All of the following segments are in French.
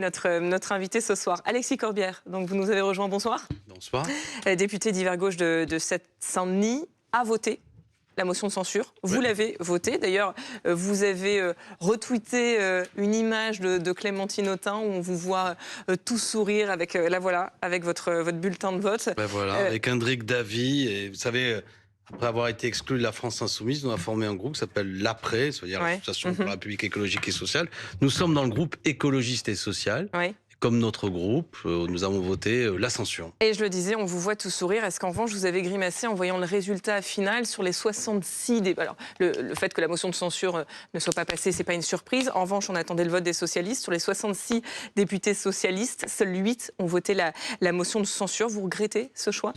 Notre invité ce soir, Alexis Corbière. Donc vous nous avez rejoint, bonsoir. Bonsoir. Député d'Hiver Gauche de Seine-Saint-Denis, a voté la motion de censure. Vous l'avez votée. D'ailleurs, vous avez retweeté une image de Clémentine Autain où on vous voit tout sourire avec, avec votre bulletin de vote. Ben voilà, avec Hendrik Davy. Et vous savez, après avoir été exclu de la France Insoumise, on a formé un groupe qui s'appelle l'APRE, c'est-à-dire l'Association pour la République écologique et sociale. Nous sommes dans le groupe écologiste et social. Comme notre groupe, nous avons voté la censure. Et je le disais, on vous voit tout sourire. Est-ce qu'en revanche, vous avez grimacé en voyant le résultat final sur les 66 débats? Alors, le fait que la motion de censure ne soit pas passée, c'est pas une surprise. En revanche, on attendait le vote des socialistes. Sur les 66 députés socialistes, seuls 8 ont voté la motion de censure. Vous regrettez ce choix?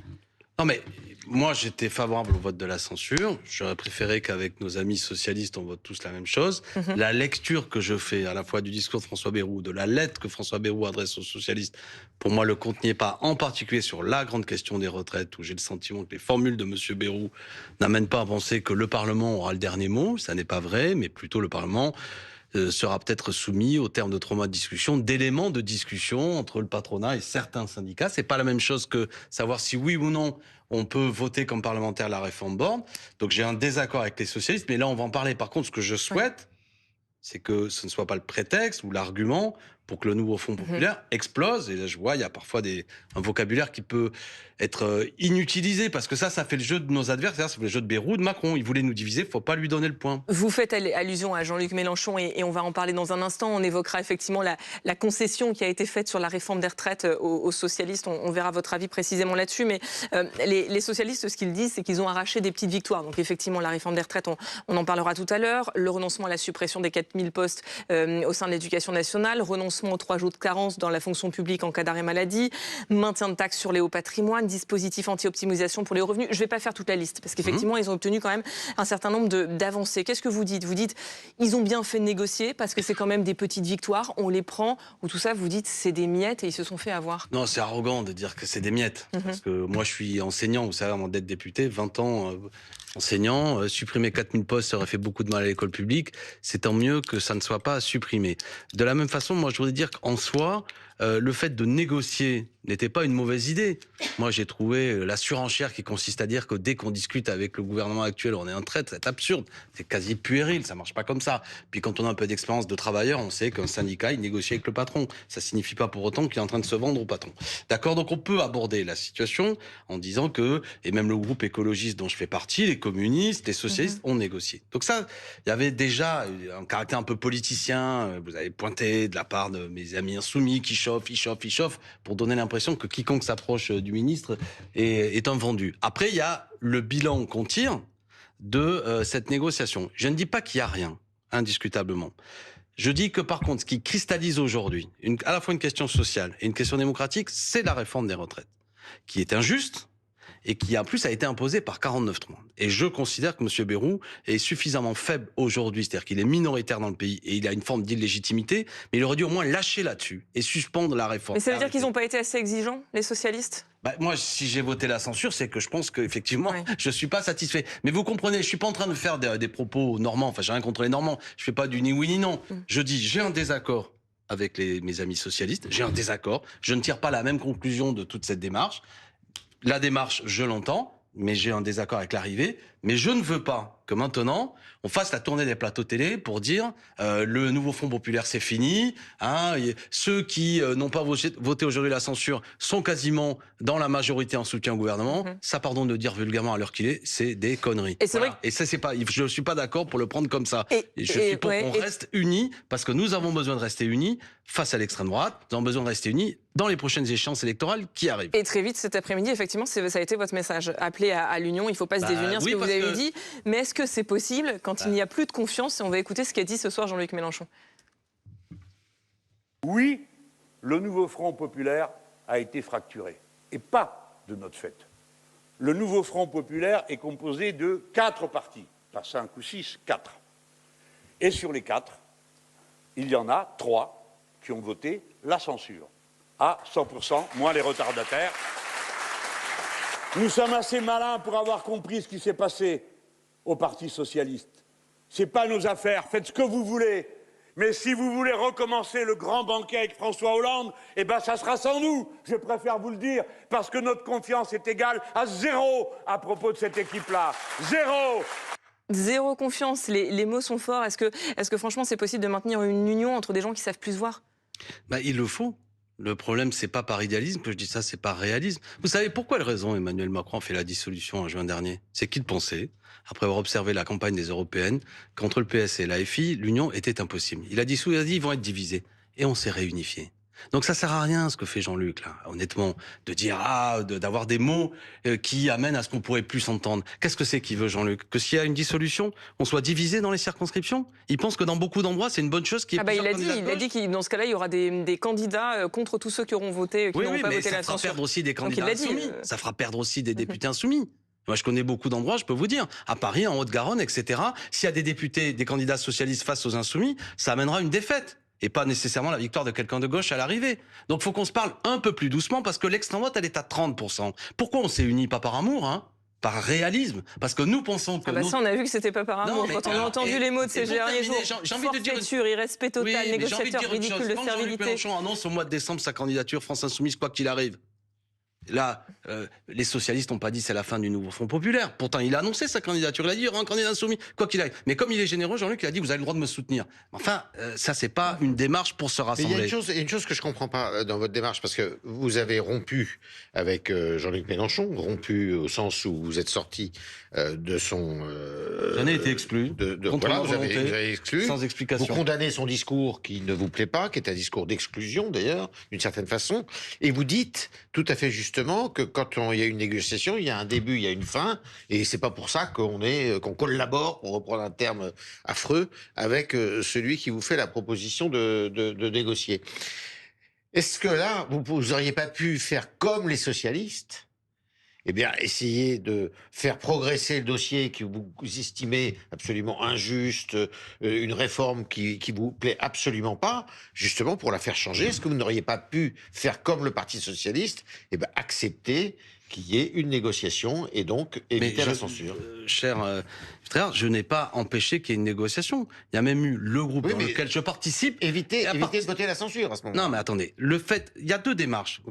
Non mais, moi j'étais favorable au vote de la censure. J'aurais préféré qu'avec nos amis socialistes, on vote tous la même chose. La lecture que je fais à la fois du discours de François Bayrou, de la lettre que François Bayrou adresse aux socialistes, pour moi le compte n'y est pas, en particulier sur la grande question des retraites, où j'ai le sentiment que les formules de M. Bayrou n'amènent pas à penser que le Parlement aura le dernier mot. Ça n'est pas vrai, mais plutôt le Parlement sera peut-être soumis au terme de 3 mois de discussion, d'éléments de discussion entre le patronat et certains syndicats. C'est pas la même chose que savoir si oui ou non on peut voter comme parlementaire la réforme Borne. Donc j'ai un désaccord avec les socialistes, mais là on va en parler. Par contre, ce que je souhaite, c'est que ce ne soit pas le prétexte ou l'argument pour que le nouveau Front populaire explose. Et là, je vois, il y a parfois un vocabulaire qui peut être inutilisé, parce que ça fait le jeu de nos adversaires, ça fait le jeu de Bayrou, de Macron. Il voulait nous diviser, il ne faut pas lui donner le point. Vous faites allusion à Jean-Luc Mélenchon et on va en parler dans un instant. On évoquera effectivement la concession qui a été faite sur la réforme des retraites aux socialistes. On verra votre avis précisément là-dessus. Mais les socialistes, ce qu'ils disent, c'est qu'ils ont arraché des petites victoires. Donc effectivement, la réforme des retraites, on en parlera tout à l'heure. Le renoncement à la suppression des 4000 postes au sein de l'éducation nationale, renoncement aux 3 jours de carence dans la fonction publique en cas d'arrêt maladie, maintien de taxes sur les hauts patrimoines, dispositif anti-optimisation pour les revenus. Je ne vais pas faire toute la liste, parce qu'effectivement, ils ont obtenu quand même un certain nombre d'avancées. Qu'est-ce que vous dites? Vous dites, ils ont bien fait de négocier, parce que c'est quand même des petites victoires, on les prend, ou tout ça, vous dites, c'est des miettes et ils se sont fait avoir? Non, c'est arrogant de dire que c'est des miettes. Parce que moi, je suis enseignant, vous savez, avant d'être député, 20 ans enseignant, supprimer 4000 postes, ça aurait fait beaucoup de mal à l'école publique. C'est tant mieux que ça ne soit pas supprimé. De la même façon, moi, je voudrais dire qu'en soi, le fait de négocier n'était pas une mauvaise idée. Moi, j'ai trouvé la surenchère qui consiste à dire que dès qu'on discute avec le gouvernement actuel, on est un traître, c'est absurde. C'est quasi puéril, ça marche pas comme ça. Puis quand on a un peu d'expérience de travailleur, on sait qu'un syndicat, il négocie avec le patron. Ça signifie pas pour autant qu'il est en train de se vendre au patron. D'accord? Donc on peut aborder la situation en disant que, et même le groupe écologiste dont je fais partie, les communistes, les socialistes ont négocié. Donc ça, il y avait déjà un caractère un peu politicien. Vous avez pointé de la part de mes amis insoumis qui chauffent, ils chauffent, pour donner l'impression que quiconque s'approche du ministre est un vendu. Après, il y a le bilan qu'on tire de cette négociation. Je ne dis pas qu'il n'y a rien, indiscutablement. Je dis que par contre, ce qui cristallise aujourd'hui, à la fois une question sociale et une question démocratique, c'est la réforme des retraites, qui est injuste et qui en plus a été imposée par 49.3. Et je considère que M. Bayrou est suffisamment faible aujourd'hui, c'est-à-dire qu'il est minoritaire dans le pays et il a une forme d'illégitimité, mais il aurait dû au moins lâcher là-dessus et suspendre la réforme. Mais ça veut dire qu'ils n'ont pas été assez exigeants, les socialistes? Moi, si j'ai voté la censure, c'est que je pense qu'effectivement, je suis pas satisfait. Mais vous comprenez, je suis pas en train de faire des propos normands. Enfin, j'ai rien contre les Normands. Je fais pas du ni oui ni non. Je dis, j'ai un désaccord avec mes amis socialistes. J'ai un désaccord. Je ne tire pas la même conclusion de toute cette démarche. La démarche, je l'entends, mais j'ai un désaccord avec l'arrivée. Mais je ne veux pas que maintenant, on fasse la tournée des plateaux télé pour dire le nouveau Front populaire, c'est fini. Ceux qui n'ont pas voté aujourd'hui la censure sont quasiment dans la majorité en soutien au gouvernement. Ça, pardon de dire vulgairement à l'heure qu'il est, c'est des conneries. Et c'est vrai. Et ça, c'est pas. Je suis pas d'accord pour le prendre comme ça. Et je suis pour qu'on reste unis, parce que nous avons besoin de rester unis face à l'extrême droite. Nous avons besoin de rester unis dans les prochaines échéances électorales qui arrivent. Et très vite cet après-midi, effectivement, ça a été votre message. Appeler à l'union, il ne faut pas se désunir, ce que vous avez dit. Mais est-ce que c'est possible quand il n'y a plus de confiance? Et on va écouter ce qu'a dit ce soir Jean-Luc Mélenchon. Oui, le nouveau Front populaire a été fracturé. Et pas de notre fait. Le nouveau Front populaire est composé de 4 partis. Pas 5 ou 6, 4. Et sur les 4, il y en a 3 qui ont voté la censure. À 100%, moins les retardataires. Nous sommes assez malins pour avoir compris ce qui s'est passé au Parti socialiste. Ce n'est pas nos affaires, faites ce que vous voulez. Mais si vous voulez recommencer le grand banquet avec François Hollande, eh ben ça sera sans nous, je préfère vous le dire, parce que notre confiance est égale à 0 à propos de cette équipe-là. 0. Zéro confiance, les mots sont forts. Est-ce que franchement c'est possible de maintenir une union entre des gens qui savent plus se voir? Bah, il le faut. Le problème, c'est pas par idéalisme que je dis ça, c'est par réalisme. Vous savez pourquoi le raison Emmanuel Macron a fait la dissolution en juin dernier? C'est qu'il pensait, après avoir observé la campagne des Européennes, qu'entre le PS et la FI, l'union était impossible. Il a dissous, il a dit ils vont être divisés. Et on s'est réunifiés. Donc ça sert à rien ce que fait Jean-Luc là, honnêtement, de dire d'avoir des mots qui amènent à ce qu'on pourrait plus s'entendre. Qu'est-ce que c'est qu'il veut Jean-Luc? Que s'il y a une dissolution, on soit divisé dans les circonscriptions? Il pense que dans beaucoup d'endroits c'est une bonne chose qu'il y ait plusieurs candidats de il a dit que dans ce cas-là il y aura des candidats contre tous ceux qui auront voté, qui n'auront pas voté la censure. Ça fera perdre aussi des candidats insoumis. Ça fera perdre aussi des députés insoumis. Moi, je connais beaucoup d'endroits, je peux vous dire, à Paris, en Haute-Garonne, etc. S'il y a des députés, des candidats socialistes face aux insoumis, ça amènera une défaite. Et pas nécessairement la victoire de quelqu'un de gauche à l'arrivée. Donc il faut qu'on se parle un peu plus doucement parce que l'extrême droite, elle est à 30%. Pourquoi on s'est unis? Pas par amour, hein, par réalisme. Parce que nous pensons que... ça, on a vu que c'était pas par amour. Quand on a entendu les mots de ces derniers jours, forfaiture, irrespect total, négociateur, ridicule de servilité. Jean-Luc Mélenchon annonce au mois de décembre sa candidature France Insoumise, quoi qu'il arrive. Là, les socialistes n'ont pas dit c'est la fin du nouveau Front populaire. Pourtant, il a annoncé sa candidature. Il a dit il y aura un candidat insoumis, quoi qu'il arrive. Mais comme il est généreux, Jean-Luc, il a dit vous avez le droit de me soutenir. Enfin, ça, c'est pas une démarche pour se rassembler. Mais il y a une chose que je comprends pas dans votre démarche, parce que vous avez rompu avec Jean-Luc Mélenchon, rompu au sens où vous êtes sorti de son... J'en ai été exclu. Voilà, vous avez exclu. Sans explication. Vous condamnez son discours qui ne vous plaît pas, qui est un discours d'exclusion d'ailleurs, d'une certaine façon, et vous dites tout à fait justement que quand il y a une négociation, il y a un début, il y a une fin, et c'est pas pour ça qu'on collabore, pour reprendre un terme affreux, avec celui qui vous fait la proposition de négocier. Est-ce que là, vous n'auriez pas pu faire comme les socialistes? Eh bien, essayer de faire progresser le dossier que vous estimez absolument injuste, une réforme qui vous plaît absolument pas, justement pour la faire changer. Est-ce que vous n'auriez pas pu faire comme le Parti socialiste, eh bien, accepter qu'il y ait une négociation et donc éviter la censure? Cher frère, je n'ai pas empêché qu'il y ait une négociation. Il y a même eu le groupe dans lequel je participe. Éviter de voter la censure à ce moment-là. Non, mais attendez. Il y a deux démarches.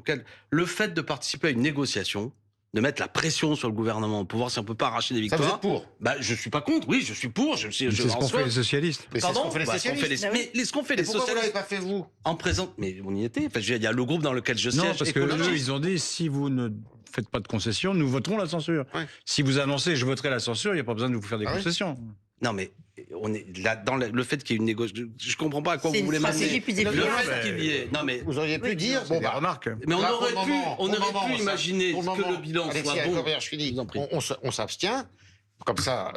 Le fait de participer à une négociation, de mettre la pression sur le gouvernement pour voir si on peut pas arracher des victoires. Ça, vous êtes pour? Bah, je suis pas contre. Oui, je suis pour. C'est ce qu'ont fait les socialistes. Mais c'est ce qu'ont fait les socialistes. Mais ce qu'ont fait les Pourquoi vous socialistes. l'avez pas fait vous? En présent, mais on y était. Enfin, il y a le groupe dans lequel je siège. Non, parce que eux, ils ont dit si vous ne faites pas de concessions, nous voterons la censure. Ouais. Si vous annoncez je voterai la censure, il n'y a pas besoin de vous faire des concessions. Non, mais on est là dans le fait qu'il y ait une négociation. Je comprends pas à quoi vous voulez m'amener. Le fait qu'il y ait. Non, mais vous auriez pu dire bon, remarque. Mais on aurait pu imaginer que le bilan soit bon. Je finis. On s'abstient. Comme ça,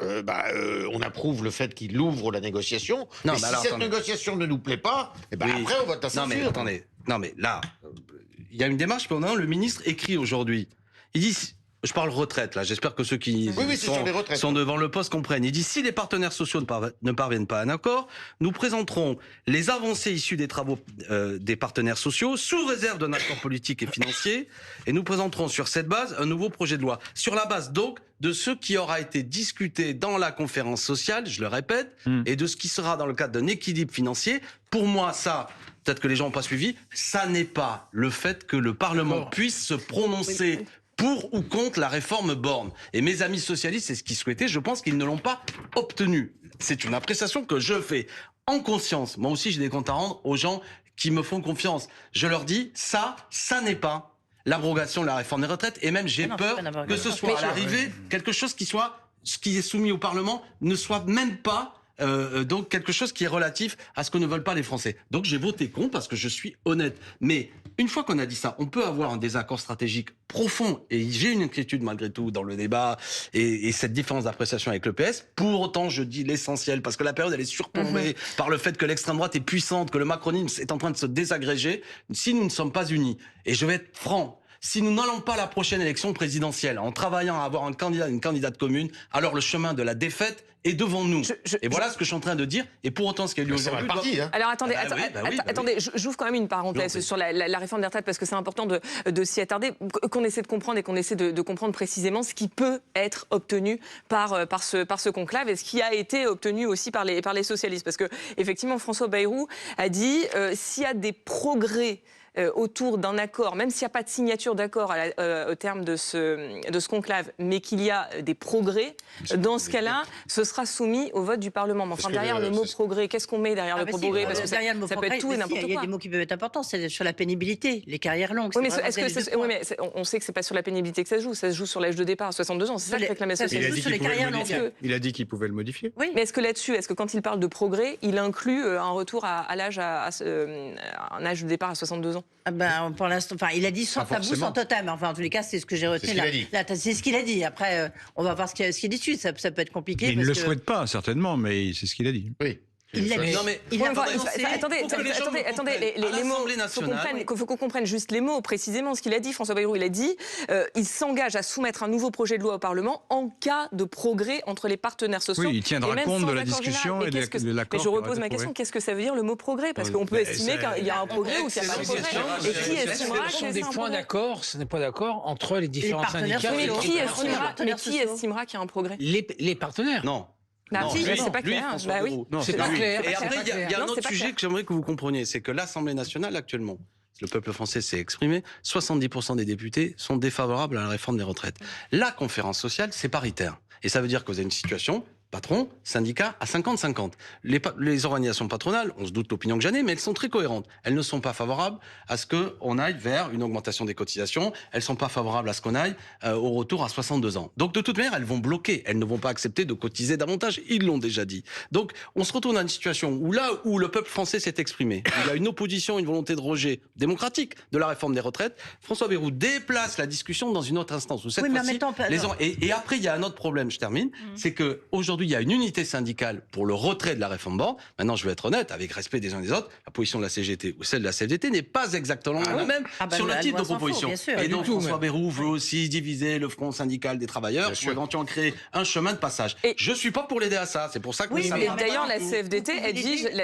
on approuve le fait qu'il ouvre la négociation. Non, mais si cette négociation ne nous plaît pas, après on vote la censure. Non, mais attendez. Non, mais là, il y a une démarche. Pendant le ministre écrit aujourd'hui. Il dit. Je parle retraite, là. J'espère que ceux qui sont devant le poste comprennent. Il dit, si les partenaires sociaux ne parviennent pas à un accord, nous présenterons les avancées issues des travaux des partenaires sociaux, sous réserve d'un accord politique et financier, et nous présenterons sur cette base un nouveau projet de loi. Sur la base, donc, de ce qui aura été discuté dans la conférence sociale, je le répète, et de ce qui sera dans le cadre d'un équilibre financier. Pour moi, ça... Peut-être que les gens n'ont pas suivi. Ça n'est pas le fait que le Parlement puisse se prononcer pour ou contre la réforme Borne. Et mes amis socialistes, c'est ce qu'ils souhaitaient. Je pense qu'ils ne l'ont pas obtenu. C'est une appréciation que je fais en conscience. Moi aussi, j'ai des comptes à rendre aux gens qui me font confiance. Je leur dis, ça n'est pas l'abrogation de la réforme des retraites. Et même, j'ai peur que ce soit à l'arrivée quelque chose qui est soumis au Parlement ne soit même pas donc quelque chose qui est relatif à ce que ne veulent pas les Français. Donc j'ai voté contre parce que je suis honnête. Mais une fois qu'on a dit ça, on peut avoir un désaccord stratégique profond. Et j'ai une inquiétude malgré tout dans le débat et cette différence d'appréciation avec le PS. Pour autant, je dis l'essentiel parce que la période elle est surplombée par le fait que l'extrême droite est puissante, que le macronisme est en train de se désagréger. Si nous ne sommes pas unis, et je vais être franc, Si nous n'allons pas à la prochaine élection présidentielle en travaillant à avoir un candidat, une candidate commune, alors le chemin de la défaite est devant nous. Et voilà ce que je suis en train de dire. Et pour autant, ce qui a eu lieu aujourd'hui... parti, hein. Alors attendez, oui. j'ouvre quand même une parenthèse sur la réforme des retraites parce que c'est important de s'y attarder, qu'on essaie de comprendre et qu'on essaie de comprendre précisément ce qui peut être obtenu par ce conclave et ce qui a été obtenu aussi par les socialistes. Parce que effectivement, François Bayrou a dit s'il y a des progrès autour d'un accord, même s'il n'y a pas de signature d'accord au terme de ce conclave, mais qu'il y a des progrès, dans ce cas-là, ce sera soumis au vote du Parlement. Mais enfin, derrière le mot progrès, qu'est-ce qu'on met derrière le mot progrès? Parce que ça peut être tout et n'importe quoi. Il y a des mots qui peuvent être importants, c'est sur la pénibilité, les carrières longues. Oui, mais on sait que c'est pas sur la pénibilité que ça se joue sur l'âge de départ à 62 ans. C'est ça que réclame la société. Il a dit qu'il pouvait le modifier. Oui. Mais est-ce que là-dessus, est-ce que quand il parle de progrès, il inclut un retour à l'âge, un âge de départ à 62 ans? Pour l'instant, enfin, il a dit sans tabou, sans totem. Enfin, en tous les cas, c'est ce que j'ai retenu là. C'est ce qu'il a dit. Après, on va voir ce qu'il dit dessus. Ça peut être compliqué. Il ne le souhaite pas, certainement, mais c'est ce qu'il a dit. Oui. Il l'a dit. Non, mais attendez, les mots. Il faut qu'on comprenne juste les mots, précisément ce qu'il a dit. François Bayrou, il a dit il s'engage à soumettre un nouveau projet de loi au Parlement en cas de progrès entre les partenaires sociaux. Oui, il tiendra compte de la discussion et de l'accord. Mais je repose ma question, qu'est-ce que ça veut dire le mot progrès? Parce qu'on peut estimer qu'il y a un progrès ou qu'il n'y a pas de progrès. Et qui estimera ce sont des points d'accord, ce n'est pas d'accord entre les différents syndicats. Mais qui estimera qu'il y a un progrès? Les partenaires. Non. Non, c'est pas clair. C'est pas clair. Et après, il y a un autre sujet que j'aimerais que vous compreniez, c'est que l'Assemblée nationale, actuellement, le peuple français s'est exprimé, 70% des députés sont défavorables à la réforme des retraites. La conférence sociale, c'est paritaire. Et ça veut dire que vous avez une situation... patron, syndicat, à 50-50. Les organisations patronales, on se doute l'opinion que j'en ai, mais elles sont très cohérentes. Elles ne sont pas favorables à ce qu'on aille vers une augmentation des cotisations. Elles ne sont pas favorables à ce qu'on aille au retour à 62 ans. Donc de toute manière, elles vont bloquer. Elles ne vont pas accepter de cotiser davantage. Ils l'ont déjà dit. Donc on se retrouve dans une situation où là où le peuple français s'est exprimé, il y a une opposition, une volonté de rejet démocratique de la réforme des retraites, François Bayrou déplace la discussion dans une autre instance. Où cette et après, il y a un autre problème, je termine, c'est que aujourd'hui, il y a une unité syndicale pour le retrait de la réforme Borne. Maintenant, je vais être honnête, avec respect des uns et des autres, la position de la CGT ou celle de la CFDT n'est pas exactement la même sur le type de proposition. Et donc, François Bayrou veut aussi diviser le front syndical des travailleurs pour éventuellement créer un chemin de passage. Je ne suis pas pour l'aider à ça. C'est pour ça que d'ailleurs, la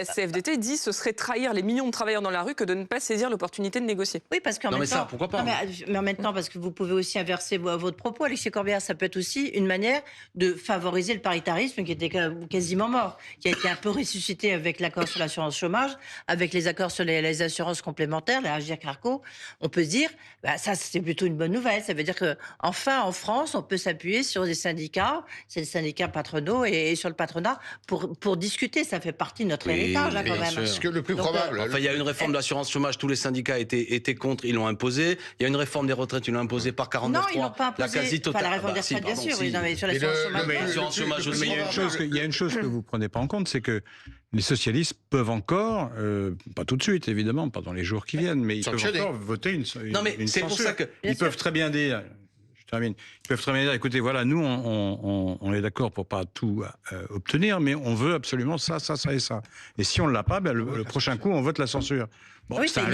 CFDT dit ce serait trahir les millions de travailleurs dans la rue que de ne pas saisir l'opportunité de négocier. Oui, parce qu'en même temps, pourquoi pas? Mais en même temps, parce que vous pouvez aussi inverser votre propos, Alexis Corbière, ça peut être aussi une manière de favoriser le paritarisme qui était quasiment mort, qui a été un peu ressuscité avec l'accord sur l'assurance chômage, avec les accords sur les assurances complémentaires, la Agirc-Arrco. On peut se dire, ça c'est plutôt une bonne nouvelle. Ça veut dire que enfin en France, on peut s'appuyer sur des syndicats, c'est les syndicats patronaux et sur le patronat pour discuter. Ça fait partie de notre héritage quand même. Ce que le plus probable. Enfin, il y a une réforme de l'assurance chômage, tous les syndicats étaient contre, ils l'ont imposée. Il y a une réforme des retraites, ils l'ont imposée par 49.3. Non, ils l'ont pas imposée. La quasi-totale. La réforme des retraites, bien sûr. Mais sur l'assurance chômage aussi. Il y a une chose que vous ne prenez pas en compte, c'est que les socialistes peuvent encore, pas tout de suite évidemment, pas dans les jours qui viennent, mais ils peuvent encore voter une censure. Pour ça que... Ils peuvent très bien dire... Je termine. Ils peuvent très bien dire, écoutez, voilà, nous, on est d'accord pour pas tout obtenir, mais on veut absolument ça, ça, ça et ça. Et si on ne l'a pas, le prochain coup, on vote la censure. Bon, oui, c'est un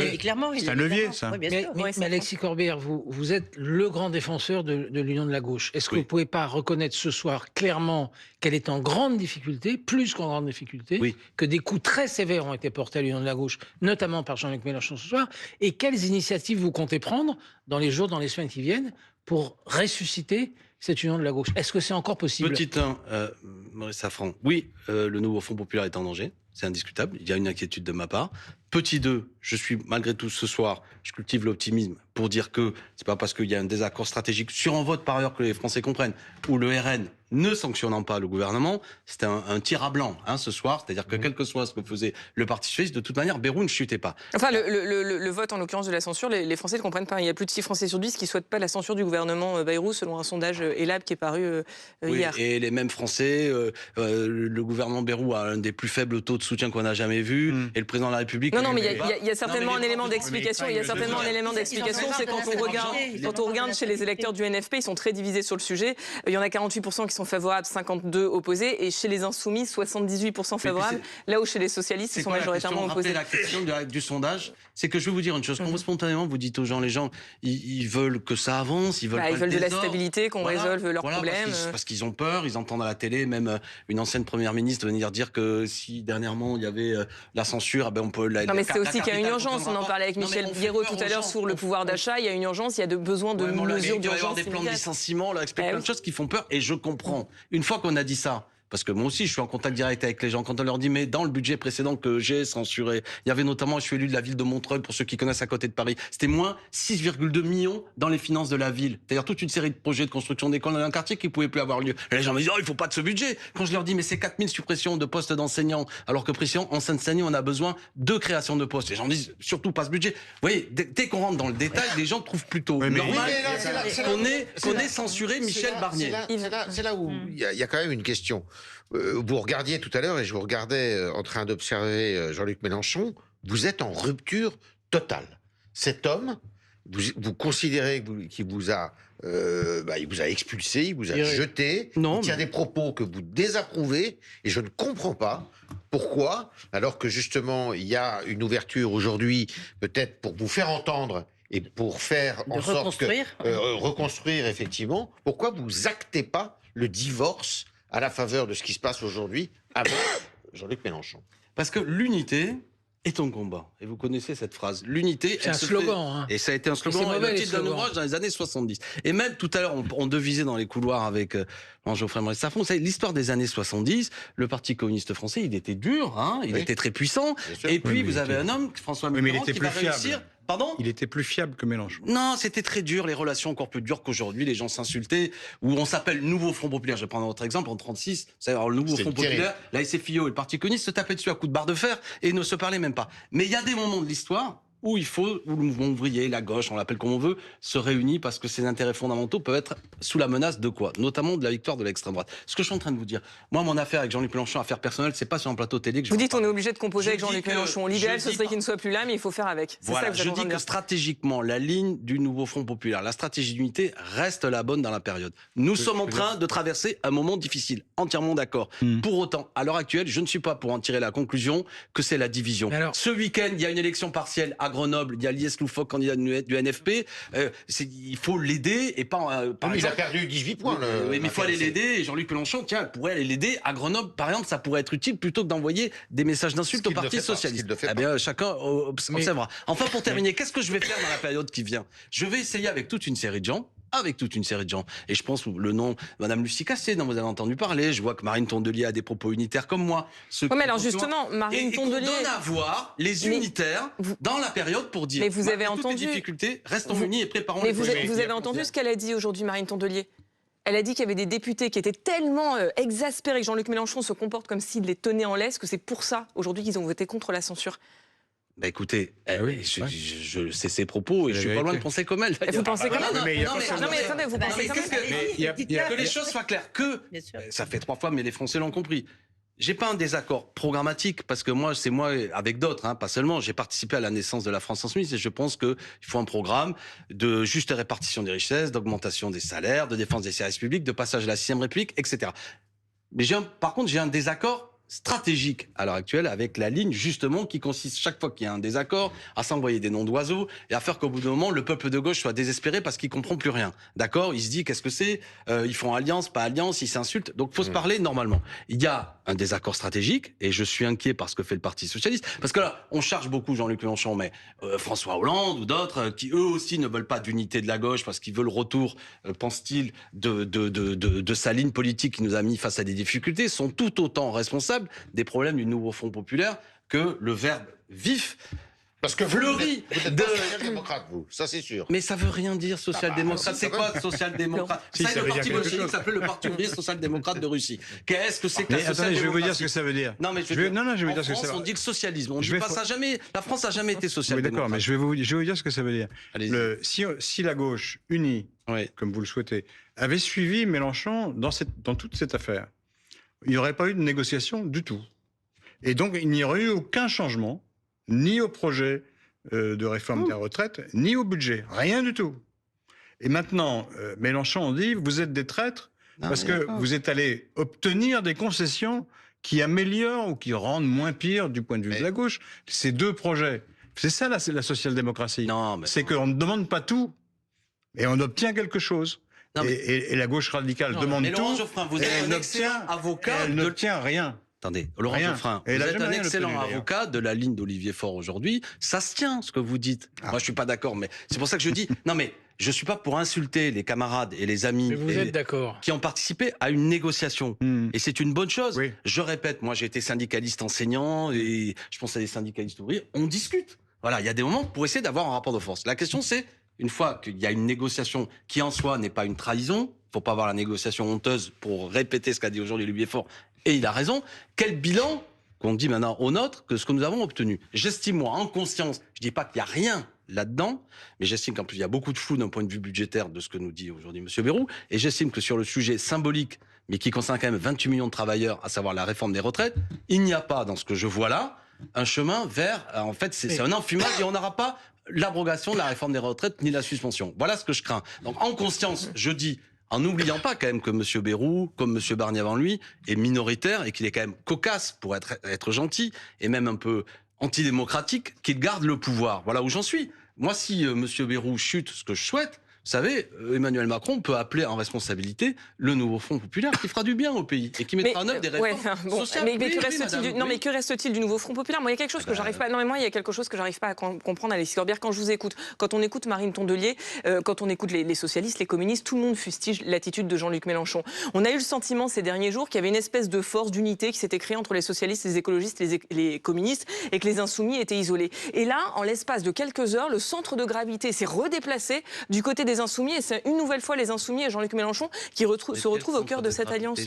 levier, ça. Oui, mais Alexis Corbière, vous êtes le grand défenseur de l'union de la gauche. Est-ce que vous ne pouvez pas reconnaître ce soir clairement qu'elle est en grande difficulté, plus qu'en grande difficulté, que des coups très sévères ont été portés à l'union de la gauche, notamment par Jean-Luc Mélenchon ce soir, et quelles initiatives vous comptez prendre dans les jours, dans les semaines qui viennent pour ressusciter cette union de la gauche? Est-ce que c'est encore possible? Petit 1, Maurice Safran, oui, le nouveau Front populaire est en danger, c'est indiscutable, il y a une inquiétude de ma part. Petit 2, je suis malgré tout ce soir, je cultive l'optimisme pour dire que c'est pas parce qu'il y a un désaccord stratégique sur un vote par ailleurs que les Français comprennent, ou le RN ne sanctionnant pas le gouvernement, c'était un tir à blanc ce soir, c'est-à-dire que quel que soit ce que faisait le Parti socialiste, de toute manière, Bayrou ne chutait pas. Enfin, le vote en l'occurrence de la censure, les Français ne comprennent pas. Il y a plus de 6 Français sur 10 qui ne souhaitent pas la censure du gouvernement Bayrou, selon un sondage ELAB qui est paru hier. Et les mêmes Français, le gouvernement Bayrou a un des plus faibles taux de soutien qu'on a jamais vu, et le président de la République... Non, mais il y a certainement un élément d'explication. Il y a certainement un élément d'explication, c'est quand on regarde chez les électeurs du NFP, ils sont très divisés sur le sujet. Il y en a 48% qui sont favorables, 52 opposés, et chez les Insoumis, 78% favorables, là où chez les socialistes, ils sont majoritairement opposés. La question du sondage, c'est que je vais vous dire une chose. Quand vous spontanément vous dites aux gens, les gens, ils veulent que ça avance, ils veulent pas ils veulent le de la désordre. stabilité, qu'on résolve leurs problèmes. Parce qu'ils ont peur, ils entendent à la télé, même une ancienne première ministre venir dire que si dernièrement il y avait la censure, on peut la. Non, mais c'est aussi qu'il y a une urgence. On en parlait avec Michel Guéraud tout à l'heure sur le pouvoir d'achat. Il y a une urgence, il y a besoin de mesures d'urgence. Il va y avoir des plans de licenciement, là, plein de choses qui font peur, et je comprends. Une fois qu'on a dit ça, parce que moi aussi, je suis en contact direct avec les gens. Quand on leur dit, mais dans le budget précédent que j'ai censuré, il y avait notamment, je suis élu de la ville de Montreuil, pour ceux qui connaissent à côté de Paris, c'était moins 6,2 millions dans les finances de la ville. C'est-à-dire toute une série de projets de construction d'écoles dans un quartier qui ne pouvaient plus avoir lieu. Et les gens me disent, oh, il faut pas de ce budget. Quand je leur dis, mais c'est 4000 suppressions de postes d'enseignants, alors que précisément, en Seine-Saint-Denis, on a besoin de création de postes. Les gens me disent, surtout pas ce budget. Vous voyez, dès qu'on rentre dans le détail, les gens trouvent plutôt normal qu'on ait censuré Michel Barnier. C'est là où il y a quand même une question. Vous regardiez tout à l'heure, et je vous regardais en train d'observer Jean-Luc Mélenchon, vous êtes en rupture totale. Cet homme, vous considérez qu'il vous a, il vous a expulsé, il vous a jeté, il tient des propos que vous désapprouvez, et je ne comprends pas pourquoi, alors que justement il y a une ouverture aujourd'hui, peut-être pour vous faire entendre et pour faire en sorte que reconstruire effectivement, pourquoi vous actez pas le divorce à la faveur de ce qui se passe aujourd'hui avec Jean-Luc Mélenchon? Parce que l'unité est un combat. Et vous connaissez cette phrase. L'unité, c'est un slogan. Et ça a été un slogan, le titre d'un ouvrage dans les années 70. Et même tout à l'heure, on devisait dans les couloirs avec Geoffroy Maurice Safon. Vous savez, l'histoire des années 70, le Parti communiste français, il était dur, il était très puissant. Et puis, vous avez un homme, François Mitterrand, qui va réussir... Pardon ? Il était plus fiable que Mélenchon. Non, c'était très dur, les relations encore plus dures qu'aujourd'hui, les gens s'insultaient, où on s'appelle Nouveau Front Populaire. Je vais prendre un autre exemple, en 36, le Nouveau Front Populaire, la SFIO et le Parti communiste se tapaient dessus à coups de barre de fer et ne se parlaient même pas. Mais il y a des moments de l'histoire où où le mouvement ouvrier, la gauche, on l'appelle comme on veut, se réunit parce que ses intérêts fondamentaux peuvent être sous la menace de quoi ? Notamment de la victoire de l'extrême droite. Ce que je suis en train de vous dire, moi, mon affaire avec Jean-Luc Mélenchon, affaire personnelle, c'est pas sur un plateau télé que je... Vous dites on est obligé de composer avec Jean-Luc Mélenchon. L'idéal, ce serait qu'il ne soit plus là, mais il faut faire avec. C'est ça que je dis que stratégiquement, la ligne du Nouveau Front Populaire, la stratégie d'unité reste la bonne dans la période. Nous sommes en train de traverser un moment difficile, entièrement d'accord. Pour autant, à l'heure actuelle, je ne suis pas pour en tirer la conclusion que c'est la division. Ce week-end, il y a une élection partielle à Grenoble, il y a Lies Loufoque, candidat du NFP, il faut l'aider et pas... il a perdu 18 points. Oui, mais il faut aller l'aider. Et Jean-Luc Mélenchon, pourrait aller l'aider à Grenoble, par exemple, ça pourrait être utile plutôt que d'envoyer des messages d'insultes au Parti Socialiste. Eh bien, chacun observera. Enfin, pour terminer, qu'est-ce que je vais faire dans la période qui vient ? Je vais essayer avec toute une série de gens. Et je pense le nom, Madame Lucie Cassé, dont vous avez entendu parler. Je vois que Marine Tondelier a des propos unitaires comme moi. Mais alors justement, Marine Tondelier... Et qu'on donne à voir les unitaires dans la période pour dire... Mais vous avez entendu... Toutes les difficultés, restons unis et préparons les projets. Mais vous avez entendu ce qu'elle a dit aujourd'hui, Marine Tondelier ? Elle a dit qu'il y avait des députés qui étaient tellement exaspérés que Jean-Luc Mélenchon se comporte comme s'il les tenait en laisse, que c'est pour ça, aujourd'hui, qu'ils ont voté contre la censure. Bah écoutez, je sais ses propos et je suis pas loin de penser comme elle. Vous pensez comme elle ? Non mais attendez, vous pensez comme elle ? Que les choses soient claires, ça fait 3 fois, mais les Français l'ont compris. J'ai pas un désaccord programmatique parce que moi, c'est moi avec d'autres, pas seulement. J'ai participé à la naissance de la France Insoumise et je pense qu'il faut un programme de juste répartition des richesses, d'augmentation des salaires, de défense des services publics, de passage à la 6e République, etc. Mais par contre, j'ai un désaccord stratégique à l'heure actuelle avec la ligne justement qui consiste chaque fois qu'il y a un désaccord à s'envoyer des noms d'oiseaux et à faire qu'au bout d'un moment le peuple de gauche soit désespéré parce qu'il comprend plus rien. D'accord ? Il se dit qu'est-ce que c'est ? Ils font alliance, pas alliance, ils s'insultent. Donc faut se parler normalement. Il y a un désaccord stratégique et je suis inquiet par ce que fait le Parti socialiste parce que là on charge beaucoup Jean-Luc Mélenchon mais François Hollande ou d'autres qui eux aussi ne veulent pas d'unité de la gauche parce qu'ils veulent le retour, pense-t-il, de sa ligne politique qui nous a mis face à des difficultés sont tout autant responsables des problèmes du Nouveau Front Populaire que le verbe vif. Parce que fleurit de social-démocrate, vous, ça c'est sûr. Mais ça veut rien dire social-démocrate. C'est quoi social-démocrate ? Ça le parti bolchevique s'appelle le Parti ouvrier social-démocrate de Russie. Qu'est-ce que c'est que la social-démocratie ? Attendez, je vais vous dire ce que ça veut dire. Non mais je vais vous dire ce que ça veut dire. On dit le socialisme. On dit pas ça jamais. La France a jamais été social-démocrate. Oui, d'accord, mais je vais vous dire ce que ça veut dire. Si la gauche unie, comme vous le souhaitez, avait suivi Mélenchon dans toute cette affaire, il n'y aurait pas eu de négociation du tout. Et donc, il n'y aurait eu aucun changement, ni au projet de réforme des retraites, ni au budget. Rien du tout. Et maintenant, Mélenchon dit, vous êtes des traîtres parce que vous êtes allé obtenir des concessions qui améliorent ou qui rendent moins pire du point de vue de la gauche ces deux projets. C'est ça la social-démocratie. C'est qu'on ne demande pas tout et on obtient quelque chose. Et la gauche radicale demande tout. Laurent Geoffrin, vous êtes un excellent avocat. Elle n'obtient rien. Attendez, Laurent Geoffrin, vous êtes un excellent avocat de la ligne d'Olivier Faure aujourd'hui. Ça se tient, ce que vous dites. Moi, je suis pas d'accord, mais c'est pour ça que je dis, non mais, je suis pas pour insulter les camarades et les amis qui ont participé à une négociation. Et c'est une bonne chose. Oui. Je répète, moi, j'ai été syndicaliste enseignant et je pense à des syndicalistes ouvriers. On discute. Voilà, il y a des moments pour essayer d'avoir un rapport de force. La question, c'est, une fois qu'il y a une négociation qui en soi n'est pas une trahison, faut pas avoir la négociation honteuse pour répéter ce qu'a dit aujourd'hui Olivier Faure, et il a raison, quel bilan qu'on dit maintenant au nôtre que ce que nous avons obtenu. J'estime, moi, en conscience, je dis pas qu'il y a rien là-dedans, mais j'estime qu'en plus il y a beaucoup de flou d'un point de vue budgétaire de ce que nous dit aujourd'hui M. Bayrou, et j'estime que sur le sujet symbolique, mais qui concerne quand même 28 millions de travailleurs, à savoir la réforme des retraites, il n'y a pas, dans ce que je vois là, un chemin vers, en fait, c'est un enfumage et on n'aura pas l'abrogation de la réforme des retraites ni la suspension. Voilà ce que je crains. Donc, en conscience, je dis, en n'oubliant pas quand même que M. Bayrou, comme M. Barnier avant lui, est minoritaire et qu'il est quand même cocasse pour être gentil et même un peu antidémocratique, qu'il garde le pouvoir. Voilà où j'en suis. Moi, si M. Bayrou chute, ce que je souhaite, vous savez, Emmanuel Macron peut appeler en responsabilité le nouveau Front populaire qui fera du bien au pays et qui mettra en œuvre des réformes sociales. Mais que reste-t-il du nouveau Front populaire? Moi, il y a quelque chose que j'arrive pas. Non, mais moi, il y a quelque chose que j'arrive pas à comprendre, Alexis Corbière, quand je vous écoute. Quand on écoute Marine Tondelier, quand on écoute les socialistes, les communistes, tout le monde fustige l'attitude de Jean-Luc Mélenchon. On a eu le sentiment ces derniers jours qu'il y avait une espèce de force d'unité qui s'était créée entre les socialistes, les écologistes, les communistes, et que les insoumis étaient isolés. Et là, en l'espace de quelques heures, le centre de gravité s'est redéplacé du côté des insoumis, et c'est une nouvelle fois les insoumis et Jean-Luc Mélenchon qui se retrouvent au cœur de cette alliance.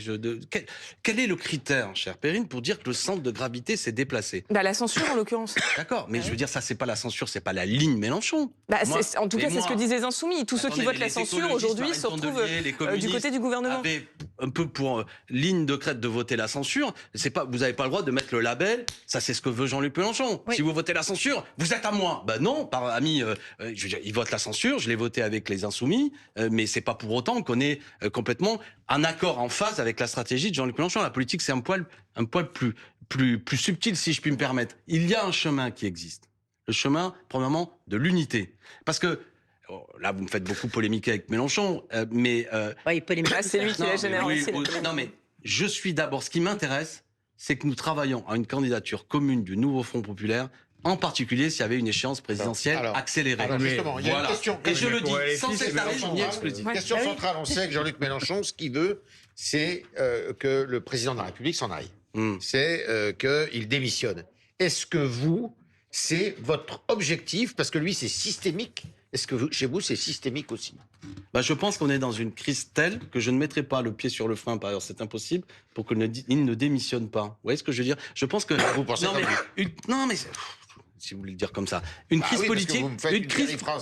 Quel est le critère, chère Perrine, pour dire que le centre de gravité s'est déplacé? La censure, en l'occurrence. D'accord, mais je veux dire, ça, c'est pas la censure, c'est pas la ligne Mélenchon. En tout cas, c'est ce que disent les insoumis. Tous ceux qui votent la censure, aujourd'hui, se retrouvent du côté du gouvernement. Avaient un peu pour ligne de crête de voter la censure. C'est pas, vous n'avez pas le droit de mettre le label, ça c'est ce que veut Jean-Luc Mélenchon. Oui. Si vous votez la censure, vous êtes à moi. Ben non, par ami, je veux dire, il vote la censure, je l'ai voté avec les insoumis. Mais c'est pas pour autant qu'on est complètement en accord, en phase avec la stratégie de Jean-Luc Mélenchon. La politique, c'est un poil plus subtil, si je puis me permettre. Il y a un chemin qui existe. Le chemin, premièrement, de l'unité. Parce que, là, vous me faites beaucoup polémiquer avec Mélenchon, mais... Oui, polémique. C'est lui qui l'a généré. Non, mais je suis d'abord... Ce qui m'intéresse, c'est que nous travaillons à une candidature commune du nouveau Front populaire, en particulier s'il y avait une échéance présidentielle accélérée. Alors justement, il y a une question. Et je le dis, sans sectarisme ni exclusif. Question centrale, on sait que Jean-Luc Mélenchon, ce qu'il veut, c'est que le président de la République s'en aille. C'est qu'il démissionne. Est-ce que vous, c'est votre objectif? Parce que lui, c'est systémique. Est-ce que chez vous, c'est systémique aussi? Je pense qu'on est dans une crise telle que je ne mettrai pas le pied sur le frein, par ailleurs c'est impossible, pour qu'il ne démissionne pas. Vous voyez ce que je veux dire? Je pense que... Vous pensez non, mais si vous voulez le dire comme ça. Une crise politique...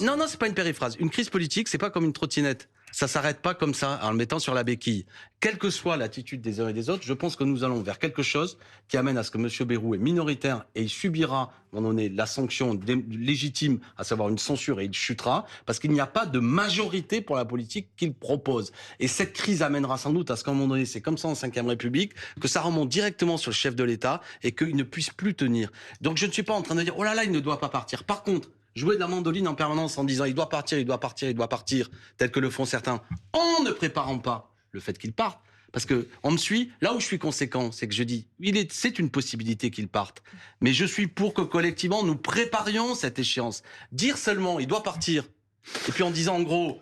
Non, c'est pas une périphrase. Une crise politique, c'est pas comme une trottinette. Ça s'arrête pas comme ça, en le mettant sur la béquille. Quelle que soit l'attitude des uns et des autres, je pense que nous allons vers quelque chose qui amène à ce que M. Bayrou est minoritaire et il subira, à un moment donné, la sanction légitime, à savoir une censure, et il chutera, parce qu'il n'y a pas de majorité pour la politique qu'il propose. Et cette crise amènera sans doute à ce qu'à un moment donné, c'est comme ça en Ve République, que ça remonte directement sur le chef de l'État et qu'il ne puisse plus tenir. Donc je ne suis pas en train de dire, oh là là, il ne doit pas partir. Par contre, jouer de la mandoline en permanence en disant il doit partir, tel que le font certains, en ne préparant pas le fait qu'il parte. Parce que on me suit, là où je suis conséquent, c'est que je dis, c'est une possibilité qu'il parte. Mais je suis pour que collectivement nous préparions cette échéance. Dire seulement il doit partir, et puis en disant en gros,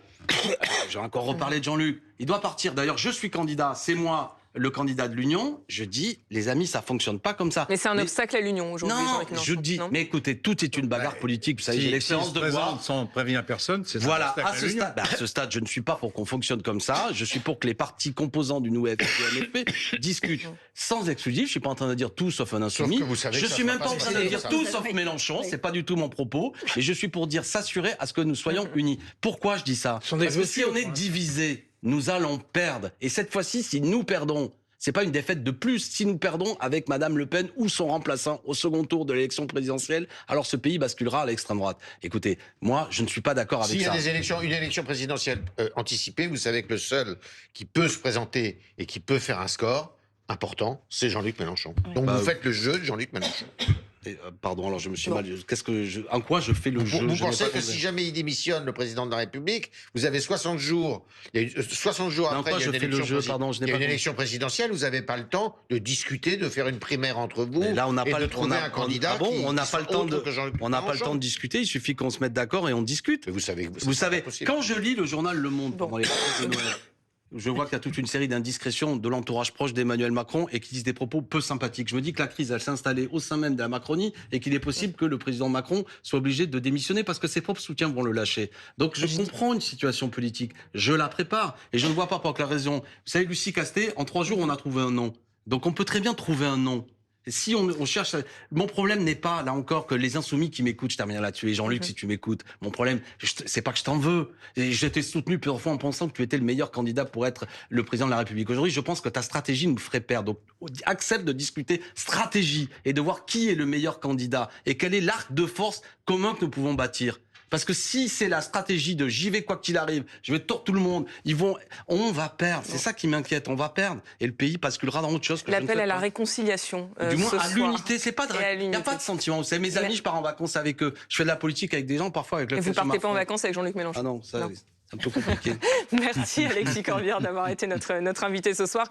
j'ai encore reparlé de Jean-Luc, il doit partir, d'ailleurs je suis candidat, c'est moi le candidat de l'Union, je dis, les amis, ça fonctionne pas comme ça. Mais c'est un obstacle à l'Union aujourd'hui. Non, je dis, mais écoutez, tout est une bagarre politique. Vous savez, j'ai l'expérience de voir. Sans prévenir personne, c'est voilà. À ce stade, je ne suis pas pour qu'on fonctionne comme ça. Je suis pour que les partis composants du nouveau FFP discutent sans exclusif. Je suis pas en train de dire tout sauf un insoumis. Je suis même pas en train de dire tout sauf Mélenchon. C'est pas du tout mon propos. Et je suis pour dire s'assurer à ce que nous soyons unis. Pourquoi je dis ça? Parce que si on est divisé, nous allons perdre. Et cette fois-ci, si nous perdons, C'est pas une défaite de plus si nous perdons avec Madame Le Pen ou son remplaçant au second tour de l'élection présidentielle. Alors ce pays basculera à l'extrême droite. Écoutez, moi, je ne suis pas d'accord avec ça. S'il y a des élections, une élection présidentielle anticipée, vous savez que le seul qui peut se présenter et qui peut faire un score important, c'est Jean-Luc Mélenchon. Donc vous faites le jeu de Jean-Luc Mélenchon. Pardon, alors je me suis mal. En quoi je fais le jeu? Vous pensez que si jamais il démissionne, le président de la République, vous avez 60 jours. Il y a 60 jours après, il y a une élection présidentielle. Vous n'avez pas le temps de discuter, de faire une primaire entre vous. Mais là, on n'a pas de trouver un candidat. On n'a pas le temps de discuter. Il suffit qu'on se mette d'accord et on discute. Mais vous savez, quand je lis le journal Le Monde pendant les vacances de Noël, je vois qu'il y a toute une série d'indiscrétions de l'entourage proche d'Emmanuel Macron et qui disent des propos peu sympathiques. Je me dis que la crise, elle s'est installée au sein même de la Macronie et qu'il est possible que le président Macron soit obligé de démissionner parce que ses propres soutiens vont le lâcher. Donc je comprends une situation politique, je la prépare et je ne vois pas pour quelle raison. Vous savez, Lucie Castet, en 3 jours, on a trouvé un nom. Donc on peut très bien trouver un nom. Si on cherche... Mon problème n'est pas, là encore, que les insoumis qui m'écoutent, je termine là-dessus, et Jean-Luc, si tu m'écoutes, mon problème, c'est pas que je t'en veux. Et je t'ai soutenu plusieurs fois en pensant que tu étais le meilleur candidat pour être le président de la République. Aujourd'hui, je pense que ta stratégie nous ferait perdre. Donc, accepte de discuter stratégie et de voir qui est le meilleur candidat et quel est l'arc de force commun que nous pouvons bâtir. Parce que si c'est la stratégie de j'y vais quoi qu'il arrive, je vais tordre tout le monde, on va perdre. C'est ça qui m'inquiète, on va perdre. Et le pays basculera dans autre chose. L'appel à la réconciliation. Du moins à l'unité, c'est pas il n'y a pas de sentiment. Vous savez, mes amis, je pars en vacances avec eux. Je fais de la politique avec des gens parfois avec lesquels vous partez pas en vacances avec Jean-Luc Mélenchon? Ah non, ça, c'est un peu compliqué. Merci Alexis Corbière d'avoir été notre invité ce soir.